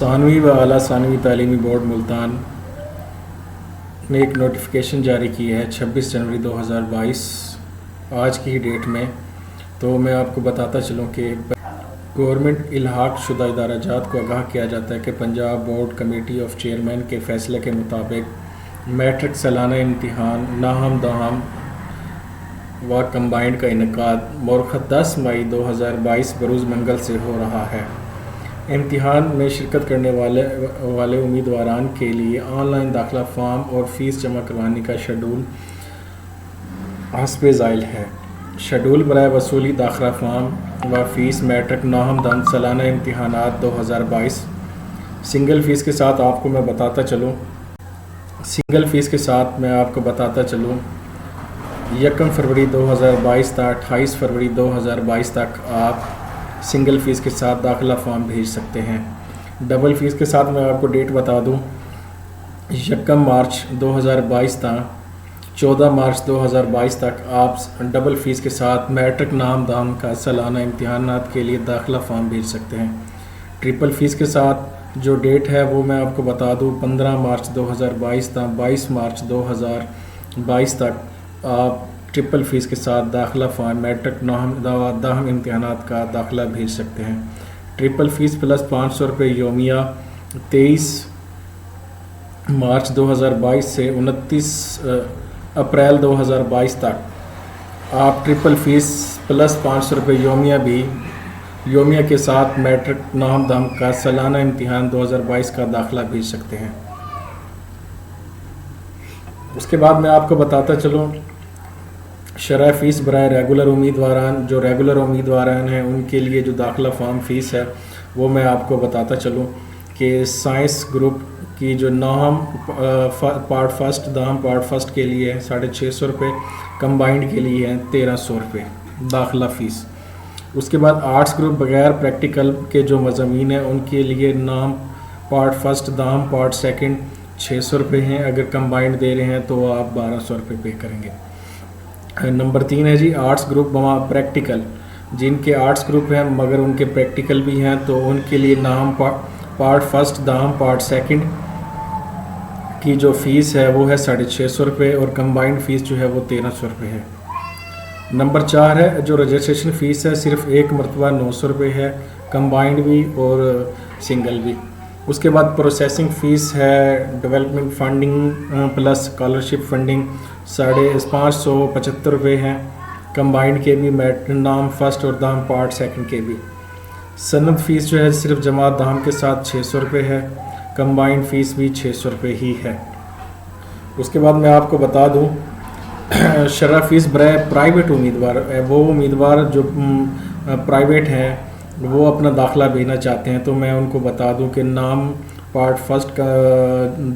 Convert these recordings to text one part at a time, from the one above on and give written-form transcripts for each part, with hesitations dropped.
ثانوی و اعلیٰ ثانوی تعلیمی بورڈ ملتان نے ایک نوٹیفیکیشن جاری کی ہے 26 جنوری 2022 آج کی ڈیٹ میں. تو میں آپ کو بتاتا چلوں کہ گورنمنٹ الحاق شدہ ادارہ جات کو آگاہ کیا جاتا ہے کہ Punjab board committee of chairman کے فیصلے کے مطابق میٹرک سالانہ امتحان ناہم دہم و کمبائنڈ کا انعقاد مورخ 10 مئی 2022 بروز منگل سے ہو رہا ہے. امتحان میں شرکت کرنے والے امیدواران کے لیے آن لائن داخلہ فارم اور فیس جمع کروانے کا شیڈول حسب ذیل ہے. شیڈول برائے وصولی داخلہ فارم و فیس میٹرک ناہم دہم سالانہ امتحانات 2022 سنگل فیس کے ساتھ آپ کو میں بتاتا چلوں 1 فروری 2022 تا 28 فروری 2022 تک آپ سنگل فیس کے ساتھ داخلہ فارم بھیج سکتے ہیں. ڈبل فیس کے ساتھ میں آپ کو ڈیٹ بتا دوں 1 مارچ 2022 تا 14 مارچ 2022 تک آپ ڈبل فیس کے ساتھ میٹرک ناہم دہم کا سالانہ امتحانات کے لیے داخلہ فارم بھیج سکتے ہیں. ٹرپل فیس کے ساتھ جو ڈیٹ ہے وہ میں آپ کو بتا دوں 15 مارچ 2022 تا 22 مارچ 2022 تک آپ ٹرپل فیس کے ساتھ داخلہ فارم میٹرک ناہم دہم امتحانات کا داخلہ بھیج سکتے ہیں. ٹرپل فیس پلس 500 روپے یومیہ 23 مارچ 2022 سے 29 اپریل 2022 تک آپ ٹرپل فیس پلس 500 روپے یومیہ کے ساتھ میٹرک ناہم دہم کا سالانہ امتحان 2022 کا داخلہ بھیج سکتے ہیں. اس کے بعد میں آپ کو بتاتا چلوں شرح فیس برائے ریگولر امیدواران ہیں ان کے لیے جو داخلہ فارم فیس ہے وہ میں آپ کو بتاتا چلوں کہ سائنس گروپ کی جو ناہم پارٹ فرسٹ دہم پارٹ فرسٹ کے لیے 650 روپے کمبائنڈ کے لیے ہیں 1300 روپے داخلہ فیس. اس کے بعد آرٹس گروپ بغیر پریکٹیکل کے جو مضامین ہیں ان کے لیے ناہم پارٹ فرسٹ دہم پارٹ سیکنڈ 600 روپے ہیں. اگر کمبائنڈ دے رہے ہیں تو آپ 1200 روپے پے کریں گے. نمبر 3 ہے جی آرٹس گروپ بما پریکٹیکل جن کے آرٹس گروپ ہیں مگر ان کے پریکٹیکل بھی ہیں تو ان کے لیے ناہم پارٹ فرسٹ دہم پارٹ سیکنڈ کی جو فیس ہے وہ ہے 650 روپے اور کمبائنڈ فیس جو ہے وہ 1300 روپے ہے. نمبر 4 ہے جو رجسٹریشن فیس ہے صرف ایک مرتبہ 900 روپے ہے کمبائنڈ بھی اور سنگل بھی. اس کے بعد پروسیسنگ فیس ہے development funding plus scholarship funding 575 روپے ہیں کمبائنڈ کے بھی نام فرسٹ اور دہم پارٹ سیکنڈ کے بھی. سند فیس جو ہے صرف جماعت دہم کے ساتھ 600 روپے ہے کمبائنڈ فیس بھی 600 روپے ہی ہے. اس کے بعد میں آپ کو بتا دوں شرح فیس برائے پرائیویٹ وہ امیدوار جو پرائیویٹ ہیں وہ اپنا داخلہ بھیجنا چاہتے ہیں تو میں ان کو بتا دوں کہ نام پارٹ فرسٹ کا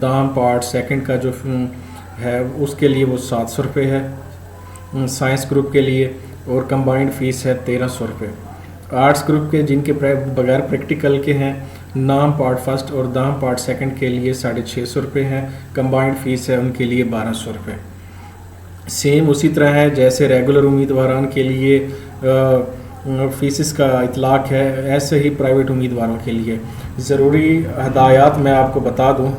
دہم پارٹ سیکنڈ کا جو ہے اس کے لیے وہ 700 روپے ہے سائنس گروپ کے لیے اور کمبائنڈ فیس ہے 1300 روپے. آرٹس گروپ کے جن کے بغیر پریکٹیکل کے ہیں نام پارٹ فرسٹ اور دہم پارٹ سیکنڈ کے لیے 650 روپے ہیں کمبائنڈ فیس ہے ان کے لیے 1200 روپے. سیم اسی طرح ہے جیسے ریگولر امیدواران کے لیے فیسز کا اطلاق ہے ایسے ہی پرائیویٹ امیدواروں کے لیے. ضروری ہدایات میں آپ کو بتا دوں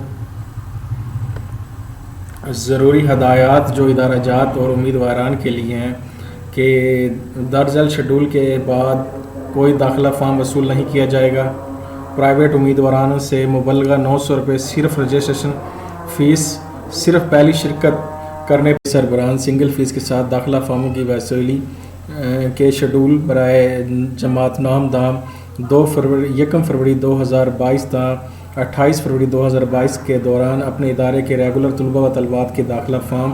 ضروری ہدایات جو ادارہ جات اور امیدواران کے لیے ہیں کہ درج شیڈول کے بعد کوئی داخلہ فارم وصول نہیں کیا جائے گا. پرائیویٹ امیدواران سے مبلغہ 900 روپے صرف رجسٹریشن فیس صرف پہلی شرکت کرنے پر سربراہان سنگل فیس کے ساتھ داخلہ فارموں کی وصولی کے شیڈول برائے جماعت ناہم دہم 1 فروری 2022 تا 28 فروری 2022 کے دوران اپنے ادارے کے ریگولر طلباء و طالبات کے داخلہ فارم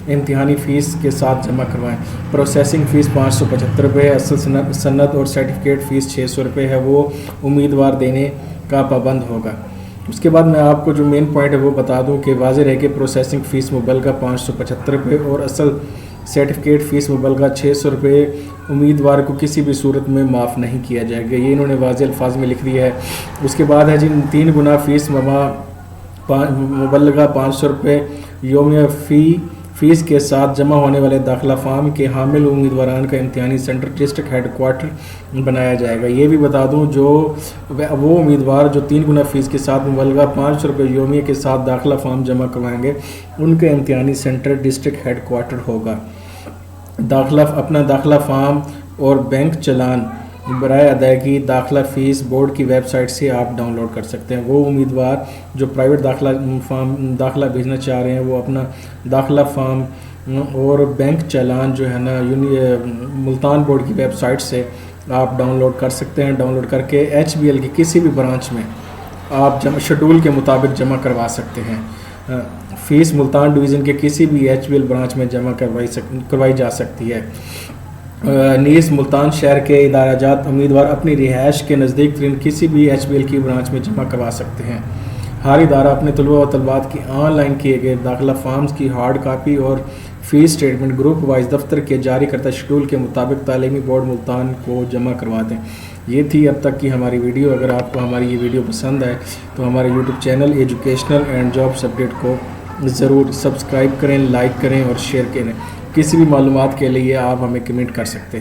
امتحانی فیس کے ساتھ جمع کروائیں. پروسیسنگ فیس 575 روپے ہے اصل سند اور سرٹیفکیٹ فیس 600 روپے ہے وہ امیدوار دینے کا پابند ہوگا. اس کے بعد میں آپ کو جو مین پوائنٹ ہے وہ بتا دوں کہ واضح رہے کہ پروسیسنگ فیس مبلغہ 575 روپے اور اصل سرٹیفکیٹ فیس مبلغہ 600 روپے امیدوار کو کسی بھی صورت میں معاف نہیں کیا جائے گا. یہ انہوں نے واضح الفاظ میں لکھ دیا ہے. اس کے بعد ہے جی 3 گنا فیس مبلغہ 500 روپے یومیہ فی فیس کے ساتھ جمع ہونے والے داخلہ فارم کے حامل امیدواران کا امتحانی سینٹر ڈسٹرکٹ ہیڈ کوارٹر بنایا جائے گا۔ یہ بھی بتا دوں جو وہ امیدوار جو 3 گنا فیس کے ساتھ مبلغہ 500 روپے یومیہ کے ساتھ داخلہ فارم جمع کروائیں گے ان کا امتحانی سینٹر ڈسٹرکٹ ہیڈ کوارٹر ہوگا۔ اپنا داخلہ فارم اور بینک چلان برائے ادائیگی داخلہ فیس بورڈ کی ویب سائٹ سے آپ ڈاؤن لوڈ کر سکتے ہیں۔ وہ امیدوار جو پرائیویٹ داخلہ بھیجنا چاہ رہے ہیں وہ اپنا داخلہ فارم اور بینک چلان جو ہے نا ملتان بورڈ کی ویب سائٹ سے آپ ڈاؤن لوڈ کر سکتے ہیں۔ ڈاؤن لوڈ کر کے HBL کی کسی بھی برانچ میں آپ شیڈول کے مطابق جمع کروا سکتے ہیں۔ فیس ملتان ڈویژن کے کسی بھی HBL برانچ میں جمع کروائی جا سکتی ہے۔ نیز ملتان شہر کے ادارہ جات امیدوار اپنی رہائش کے نزدیک ترین کسی بھی HBL کی برانچ میں جمع کروا سکتے ہیں۔ ہر ادارہ اپنے طلباء و طالبات کی آن لائن کیے گئے داخلہ فارمز کی ہارڈ کاپی اور فیس سٹیٹمنٹ گروپ وائز دفتر کے جاری کرتا شیڈول کے مطابق تعلیمی بورڈ ملتان کو جمع کروا دیں۔ یہ تھی اب تک کی ہماری ویڈیو۔ اگر آپ کو ہماری یہ ویڈیو پسند آئے تو ہمارے YouTube channel educational and jobs update کو ضرور سبسکرائب کریں، لائک کریں اور شیئر کریں۔ کسی بھی معلومات کے لیے آپ ہمیں کمنٹ کر سکتے ہیں۔